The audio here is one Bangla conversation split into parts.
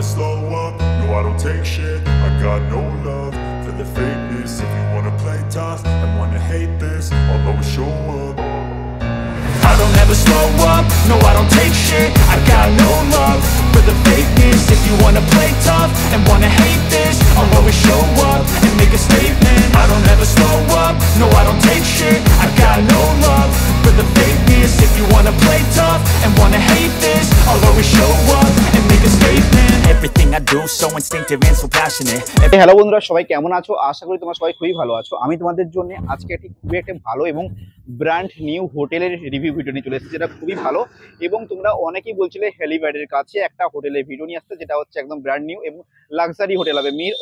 never slow up, no I don't take shit. I got no love for the fakeness. If you wanna play tough and wanna hate this, I'll always show up. I don't ever slow up, no I don't take shit. I got no love for the fakeness. If you wanna play tough and wanna hate this, I'll always show up and make a statement. I don't ever slow up, no I don't take shit. I got no love for the fakeness. If you wanna play tough and wanna hate this, I'll always show up and make a statement. Everything I do so instinctive and so passionate. Hello বন্ধুরা, সবাই কেমন আছো? আশা করি তোমরা সবাই খুবই ভালো আছো। আমি তোমাদের জন্য আজকে খুবই একটা ভালো এবং ব্র্যান্ড নিউ হোটেলের রিভিউ ভিডিও নিয়ে চলে এসেছি, যেটা খুবই ভালো। এবং তোমরা অনেকেই বলছিলে হেলিপ্যাডের কাছে একটা হোটেলের ভিডিও নিয়ে আসতে, যেটা হচ্ছে একদম ব্র্যান্ড নিউ এবং লাক্সারি হোটেল হবে। মির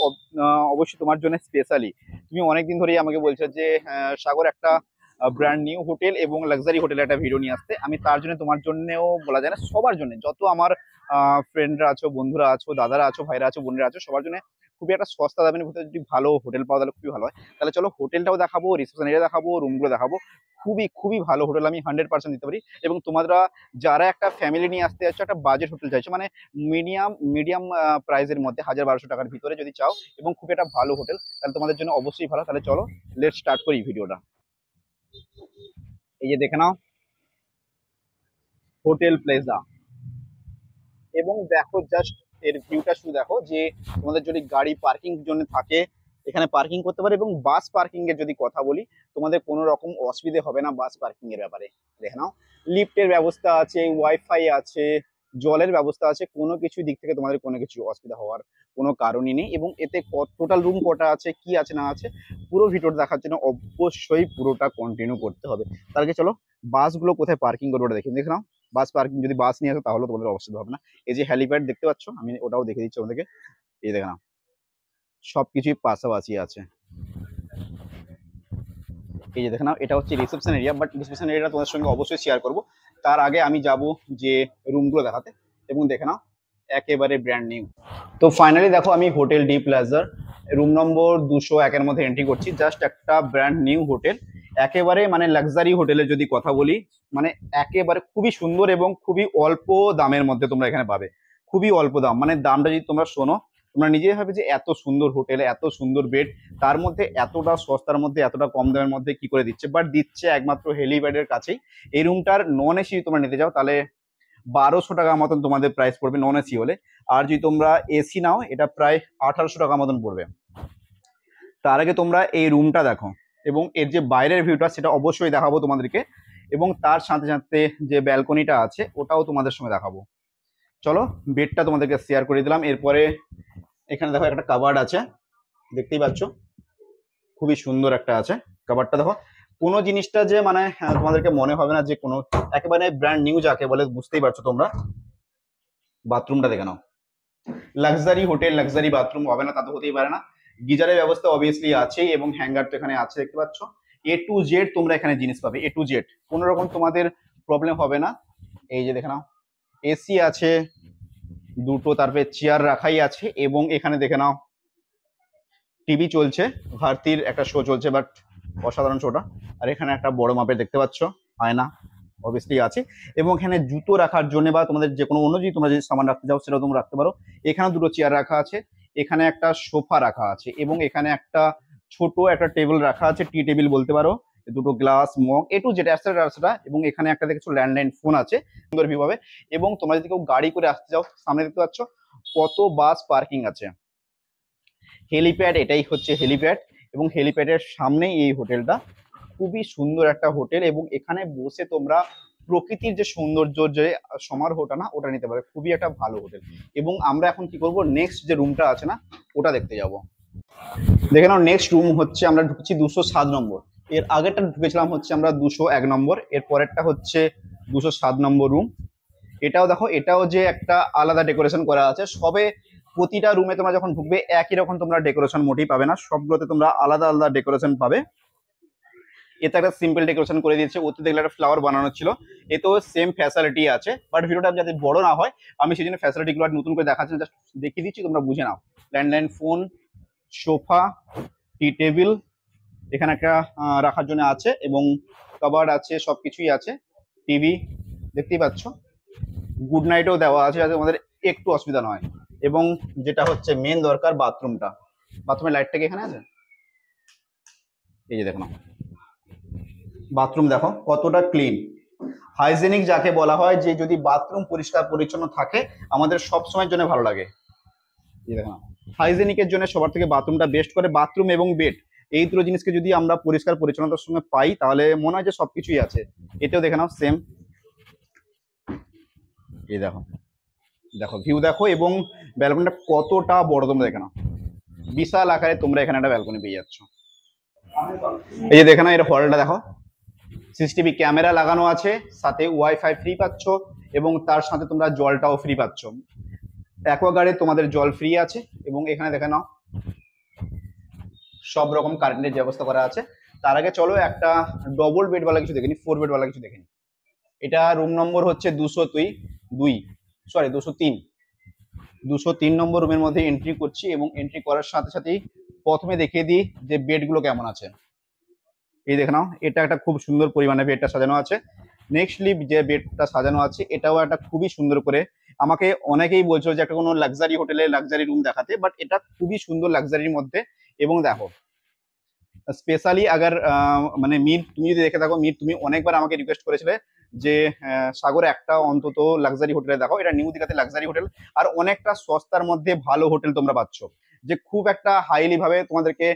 অবশ্যই তোমার জন্য স্পেশালি। তুমি অনেকদিন ধরেই আমাকে বলছো যে সাগর একটা ব্র্যান্ড নিউ হোটেল এবং লাক্সারি হোটেলের একটা ভিডিও নিয়ে আসতে। আমি তার জন্য তোমার জন্যও বলা যায় না, সবার জন্য, যত আমার ফ্রেন্ডরা আছো, বন্ধুরা আছো, দাদারা আছো, ভাইরা আছো, বোনেরা আছো, সবার জন্য খুবই একটা সস্তা দামের ভিতরে যদি ভালো হোটেল পাওয়া তাহলে খুবই ভালো হয়। তাহলে চলো হোটেলটাও দেখাবো, রিসেপশন এরিয়া দেখাবো, রুমগুলো দেখাবো। খুবই খুবই ভালো হোটেল, আমি 100% দিতে পারি। এবং তোমরা যারা একটা ফ্যামিলি নিয়ে আসতে যাচ্ছ, একটা বাজেট হোটেল চাইছো, মানে মিডিয়াম প্রাইসের মধ্যে 1000-1200 টাকার ভিতরে যদি চাও এবং খুব একটা ভালো হোটেল, তাহলে তোমাদের জন্য অবশ্যই ভালো। তাহলে চলো লেটস স্টার্ট করি ভিডিওটা। এই যে দেখে নাও হোটেল প্লেজা, এবং দেখো জাস্ট এর ভিউটা শুধু দেখো, যে তোমাদের যদি গাড়ি পার্কিং জন্য থাকে এখানে পার্কিং করতে পারে। এবং বাস পার্কিং এর যদি কথা বলি, তোমাদের কোনো রকম অসুবিধা হবে না বাস পার্কিং এর ব্যাপারে। দেখে নাও লিফটের ব্যবস্থা আছে, ওয়াইফাই আছে, জলের ব্যবস্থা আছে, কোনো কিছু দিক থেকে তোমাদের কোনো কিছু অসুবিধা হওয়ার কোনো কারণই নেই। এবং এতে টোটাল রুম কটা আছে, কি আছে না আছে, পুরো ভিডিওটা দেখার জন্য অবশ্যই পুরোটা কন্টিনিউ করতে হবে। তাহলে চলো বাসগুলো কোথায় পার্কিং করবে ওটা দেখে নাও। বাস পার্কিং যদি বাস নিয়ে আসো তাহলে তোমাদের অসুবিধা হবে না। এই যে হেলিপ্যাড দেখতে পাচ্ছ, আমি ওটাও দেখে দিচ্ছি তোমাদেরকে। এই দেখে নাও সবকিছুই পাশাপাশি আছে। এই যে দেখে নাও এটা হচ্ছে রিসেপশন এরিয়া, বাট রিসেপশন এরিয়াটা তোমাদের সঙ্গে অবশ্যই শেয়ার করব। তার আগে আমি যাব যে রুমগুলো দেখাতে, এবং দেখে নাও একেবারে ব্র্যান্ড নিউ। তো ফাইনালি দেখো আমি হোটেল ডি প্লাজার রুম নম্বর 201-এর মধ্যে এন্ট্রি করছি। জাস্ট একটা ব্র্যান্ড নিউ হোটেল, একেবারে মানে লাক্সারি হোটেলের যদি কথা বলি, মানে একেবারে খুবই সুন্দর এবং খুবই অল্প দামের মধ্যে তোমরা এখানে পাবে। খুবই অল্প দাম, মানে দামটা যদি তোমরা শোনো তোমরা নিজেই ভাবে যে এত সুন্দর হোটেলে এত সুন্দর বেড, তার মধ্যে এতটা সস্তার মধ্যে এতটা কম দামের মধ্যে কি করে দিচ্ছে। বাট দিচ্ছে একমাত্র হেলিপ্যাডের কাছেই। এই রুমটার নন এসি তোমরা নিতে যাও তাহলে 1200 টাকা মতন তোমাদের প্রাইস পড়বে নন এসি হলে। আর যদি তোমরা এসি নাও এটা প্রায় 1800 টাকা মতন পড়বে। তার আগে তোমরা এই রুমটা দেখো, এবং এর যে বাইরের ভিউটা সেটা অবশ্যই দেখাবো তোমাদেরকে। এবং তার সাথে সাথে যে ব্যালকনিটা আছে ওটাও তোমাদের সঙ্গে দেখাবো। চলো বেডটা তোমাদেরকে শেয়ার করে দিলাম। এরপরে এখানে দেখো একটা কাবার্ড আছে, দেখতেই পাচ্ছ খুবই সুন্দর একটা আছে কাবার্ডটা। দেখো কোনো জিনিসটা যে মানে তোমাদেরকে মনে হবে না যে কোনো, একেবারে ব্র্যান্ড নিউ যাকে বলে বুঝতেই পারছো তোমরা। বাথরুমটা দেখে নাও, লাক্সারি হোটেল লাক্সারি বাথরুম হবে না তা তো হতেই পারে না। গিজারের ব্যবস্থা অবভিয়াসলি আছে এবং হ্যাঙ্গার তো এখানে আছে, দেখতে পাচ্ছ। A to Z তোমরা এখানে জিনিস পাবে, A to Z, কোনো রকম তোমাদের প্রবলেম হবে না। এই যে দেখে নাও এসি আছে দুটো, তারপরে চেয়ার রাখাই আছে, এবং এখানে দেখে নাও টিভি চলছে, ভারতীর একটা শো চলছে, বাট অসাধারণ শোটা। আর এখানে একটা বড় মাপের দেখতে পাচ্ছ আয়না অবভিয়াসলি আছে। এবং এখানে জুতো রাখার জন্য বা তোমাদের যে কোনো অন্য যদি তোমরা যদি সামান রাখতে চাও সেটাও তোমরা রাখতে পারো। এখানে দুটো চেয়ার রাখা আছে, এখানে একটা সোফা রাখা আছে, এবং এখানে একটা ছোট একটা টেবিল রাখা আছে, টি টেবিল বলতে পারো। দুটো glass mug A to Z সেটা। এবং এখানে একটা দেখছো ল্যান্ডলাইন ফোন আছে, সুন্দর ভিউ হবে। এবং তোমরা যদি কেউ গাড়ি করে আসতে চাও সামনে দেখতে পাচ্ছ কত বাস পার্কিং আছে। হেলিপ্যাড, এটাই হচ্ছে হেলিপ্যাড, এবং হেলিপ্যাডের সামনেই এই হোটেলটা। খুবই সুন্দর একটা হোটেল, এবং এখানে বসে তোমরা প্রকৃতির যে সৌন্দর্য, যে সমারোহটা না ওটা নিতে পারবে। খুবই একটা ভালো হোটেল। এবং আমরা এখন কি করব, নেক্সট যে রুমটা আছে না ওটা দেখতে যাব। দেখে নাও নেক্সট রুম হচ্ছে আমরা ঢুকছি 207 নম্বর। এর আগেরটা ঢুকেছিলাম হচ্ছে আমরা 201 নম্বর, এর পরেরটা হচ্ছে 207 নম্বর রুম। এটাও দেখো, এটাও যে একটা আলাদা ডেকোরেশন করা আছে। সবে প্রতিটা রুমে তোমরা যখন ঢুকবে একই রকম তোমরা ডেকোরেশন মোটেই পাবে না, সবগুলোতে তোমরা আলাদা আলাদা ডেকোরেশন পাবে। এতে একটা সিম্পল ডেকোরেশন করে দিয়েছে, ওতে দেখলে একটা ফ্লাওয়ার বানানো ছিল। এতেও সেম ফ্যাসিলিটি আছে, বাট ভিডিওটা যাতে বড় না হয় আমি সেই জন্য ফ্যাসিলিটিগুলো নতুন করে দেখাচ্ছি, জাস্ট দেখিয়ে দিচ্ছি, তোমরা বুঝে নাও। ল্যান্ডলাইন ফোন, সোফা, টি টেবিল এখানে একটা রাখার জন্য আছে, এবং কাবার্ড আছে, সবকিছুই আছে। টিভি দেখতেই পাচ্ছ, গুড নাইটও দেওয়া আছে যাতে তোমাদের একটু অসুবিধা নয়। এবং যেটা হচ্ছে মেন দরকার বাথরুমটা। বাথরুমের লাইটটা কি এখানে আছে? এই যে দেখো না, বাথরুম দেখো কতটা ক্লিন, হাইজেনিক যাকে বলা হয়, যে যদি বাথরুম পরিষ্কার পরিচ্ছন্ন থাকে আমাদের সব সময়ের জন্য ভালো লাগে। এই দেখো না, হাইজেনিকের জন্য সবার থেকে বাথরুমটা বেস্ট করে। বাথরুম এবং বেড, এই দুটো জিনিসকে যদি আমরা পরিষ্কার পরিচ্ছন্নতার সঙ্গে পাই তাহলে মনে হয় যে সবকিছুই আছে। এটাও দেখে নাও সেম। এই দেখো, দেখো ভিউ দেখো, এবং ব্যালকনিটা কতটা বড় তোমরা দেখে নাও, বিশাল আকারে তোমরা এখানে একটা ব্যালকনি পেয়ে যাচ্ছ। এই যে দেখে নাও, এর হলটা দেখো, সিসিটিভি ক্যামেরা লাগানো আছে, সাথে ওয়াইফাই ফ্রি পাচ্ছ, এবং তার সাথে তোমরা জলটাও ফ্রি পাচ্ছ। অ্যাকোয়াগার্ডে তোমাদের জল ফ্রি আছে, এবং এখানে দেখে নাও সব রকম কারেন্টের ব্যবস্থা করা আছে। তার আগে চলো একটা ডবল বেডওয়ালা কিছু দেখে নি, 4 বেডওয়ালা কিছু দেখে নি। এটা রুম নম্বর হচ্ছে 203 নম্বর রুমের মধ্যে এন্ট্রি করছি, এবং এন্ট্রি করার সাথে সাথেই প্রথমে দেখিয়ে দিই যে বেডগুলো কেমন আছে। এই দেখে নাও, এটা একটা খুব সুন্দর পরিমাণে বেডটা সাজানো আছে। নেক্সটলি যে বেডটা সাজানো আছে এটাও একটা খুবই সুন্দর করে, আমাকে অনেকেই বলছো যে একটা কোনো লাক্সারি হোটেলে লাক্সারি রুম দেখাতে, বাট এটা খুবই সুন্দর লাক্সারির মধ্যে। এবং দেখো স্পেশালি আগার মানে মির তুমি যদি দেখে থাকো, মির তুমি অনেকবার আমাকে রিকোয়েস্ট করেছিলে যে সাগরে একটা অন্তত লাক্সারি হোটেলে দেখো। এটা নিউ দীঘাতে লাক্সারি হোটেল, আর অনেকটা সস্তার মধ্যে ভালো হোটেল তোমরা পাচ্ছ, যে খুব একটা হাইলি ভাবে তোমাদেরকে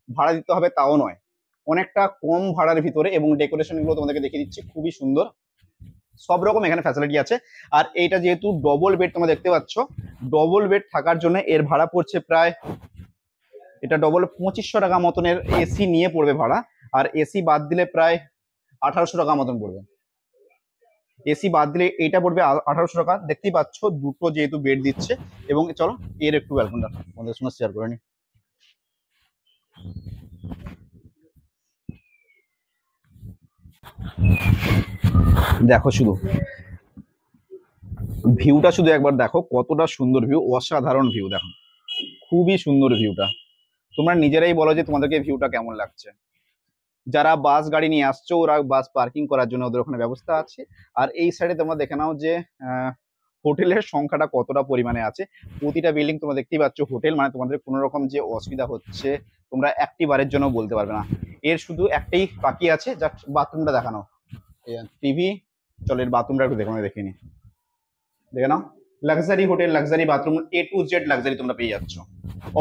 ভাড়া দিতে হবে তাও নয়, অনেকটা কম ভাড়ার ভিতরে। এবং ডেকোরেশন গুলো তোমাদেরকে দেখিয়ে দিচ্ছি, খুবই সুন্দর, সব রকম এখানে ফ্যাসিলিটি আছে। আর এইটা যেহেতু ডবল বেড তোমরা দেখতে পাচ্ছ, ডবল বেড থাকার জন্য এর ভাড়া পড়ছে প্রায়, এটা ডবল 2500 টাকা মতনের এসি নিয়ে পড়বে ভাড়া, আর এসি বাদ দিলে প্রায় 1800 টাকা মতন পড়বে। এসি বাদ দিলে এইটা পড়বে 1800 টাকা। দেখতেই পাচ্ছ দুটো যেহেতু বেড দিচ্ছে। এবং চলো এর একটু ব্যালকনটা আমাদের সঙ্গে শেয়ার করে নি। দেখো শুধু ভিউটা, শুধু একবার দেখো কতটা সুন্দর ভিউ, অসাধারণ ভিউ। দেখো খুবই সুন্দর ভিউটা, তোমরা নিজেরাই বলো যে তোমাদেরকে ভিউটা কেমন লাগছে। যারা বাস গাড়ি নিয়ে আসছো ওরা বাস পার্কিং করার জন্য ওদের ওখানে ব্যবস্থা আছে। আর এই সাইডে তোমরা দেখে নাও যে হোটেলের সংখ্যাটা কতটা পরিমাণে আছে। প্রতিটা বিল্ডিং তোমরা দেখতেই পাচ্ছ হোটেল, মানে তোমাদের কোনো রকম যে অসুবিধা হচ্ছে তোমরা একটি বারের জন্য বলতে পারবে না। এর শুধু একটাই বাকি আছে, যা বাথরুমটা দেখানো। টিভি, চলো এর বাথরুমটা একটু দেখে নি, দেখে নাও luxury hotel, luxury bathroom, A to Z luxury তোমরা পেয়ে যাচ্ছ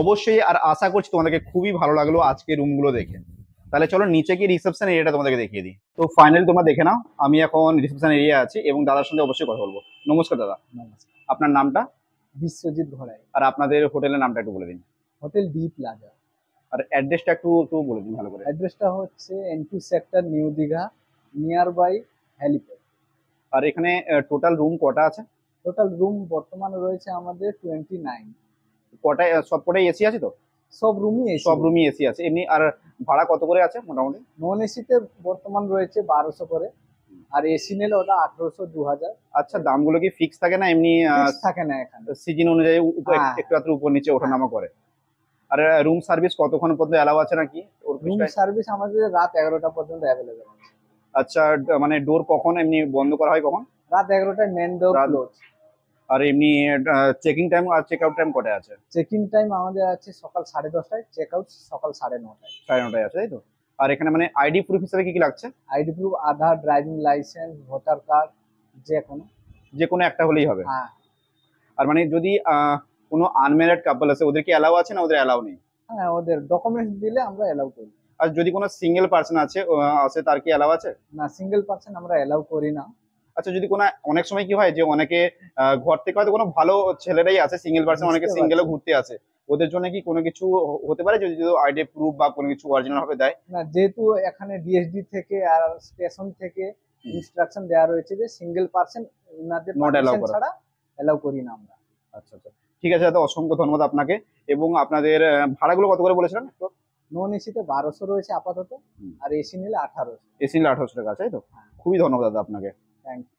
অবশ্যই। আর আশা করছি তোমাদেরকে খুবই ভালো লাগলো আজকে রুমগুলো দেখে। তাহলে চলো নিচে গিয়ে রিসেপশন এরিয়াটা তোমাদেরকে দেখিয়ে দিই। তো ফাইনালি তোমরা দেখে নাও, আমি এখন রিসেপশন এরিয়া আছি এবং দাদার সঙ্গে অবশ্যই কথা বলবো। নমস্কার দাদা। নমস্কার। আপনার নামটা? বিশ্বজিৎ ঘোড়াই। আর আপনাদের হোটেলের নামটা একটু বলে দিন। Hotel D plaza. আর অ্যাড্রেসটা একটু একটু বলে দিন ভালো করে। অ্যাড্রেসটা হচ্ছে N2 sector, new Digha, near by helipad. আর এখানে টোটাল রুম কটা আছে? টোটাল রুম বর্তমানে রয়েছে আমাদের 29। কটায় সব কটাই এসি আছে তো? সব রুমই এসি। সব রুমই এসি আছে। এমনি আর ভাড়া কত করে আছে মোটামুটি? নন এসিতে বর্তমান রয়েছে 1200 করে, আর এসি নিলে ওটা 1800 2000। আচ্ছা, দামগুলো কি ফিক্স থাকে না এমনি থাকে না এখানে? সিজন অনুযায়ী হ্যাঁ। একটু একটু উপর নিচে ওঠানামা করে। আর রুম সার্ভিস কতক্ষণ পর্যন্ত অ্যালাউ আছে নাকি? রুম সার্ভিস আমাদের রাত 11টা পর্যন্ত অ্যাভেলেবেল আছে। আচ্ছা, মানে ডোর কখন এমনি বন্ধ করা হয় কখন? রাত 11টায় মেন ডোর ক্লোজ। আর এমনি চেকিং টাইম আর চেক আউট টাইম কটায় আছে? চেকিং টাইম আমাদের আছে সকাল 10:30টায়, চেক আউট সকাল 9:30টায়। 9:30টায় আছে, তাই তো? আর এখানে মানে আইডি প্রুফ হিসেবে কি কি লাগছে? আইডি প্রুফ আধার, ড্রাইভিং লাইসেন্স, ভোটার কার্ড, যে কোনো একটা হলেই হবে? হ্যাঁ। আর মানে যদি কোনো আনম্যারিড কাপল আছে ওদের কি অ্যালাউ আছে না ওদের অ্যালাউ নেই? হ্যাঁ, ওদের ডকুমেন্টস দিলে আমরা অ্যালাউ করি। আর যদি কোনো সিঙ্গেল পার্সন আছে তার কি অ্যালাউ আছে? না, সিঙ্গেল পার্সন আমরা অ্যালাউ করি না। আচ্ছা, যদি কোনো অনেক সময় কি হয় যে অনেকে ঘর থেকে হয়তো কোনো ভালো ছেলেরাই আছে সিঙ্গেল পার্সন, অনেকে সিঙ্গেলও ঘুরতে আসে, ওদের জন্য কি কোনো কিছু হতে পারে যদি আইডি প্রুফ বা কোনো কিছু অরিজিনাল ভাবে দেয়? না, যেহেতু এখানে ডিএসডি থেকে আর স্টেশন থেকে ইনস্ট্রাকশন দেওয়া রয়েছে যে সিঙ্গেল পার্সন ওনাদের পারমিশন ছাড়া অ্যালাউ করি না আমরা। আচ্ছা আচ্ছা, ঠিক আছে দাদা, অসংখ্য ধন্যবাদ আপনাকে। এবং আপনাদের ভাড়াগুলো কত করে বলেছিলেন? নন এসিতে 1200 রয়েছে আপাতত, আর এসি নিলে 1800। এসি নিলে 1800 টাকা আছে, তাই তো? খুবই ধন্যবাদ দাদা আপনাকে। Thank you.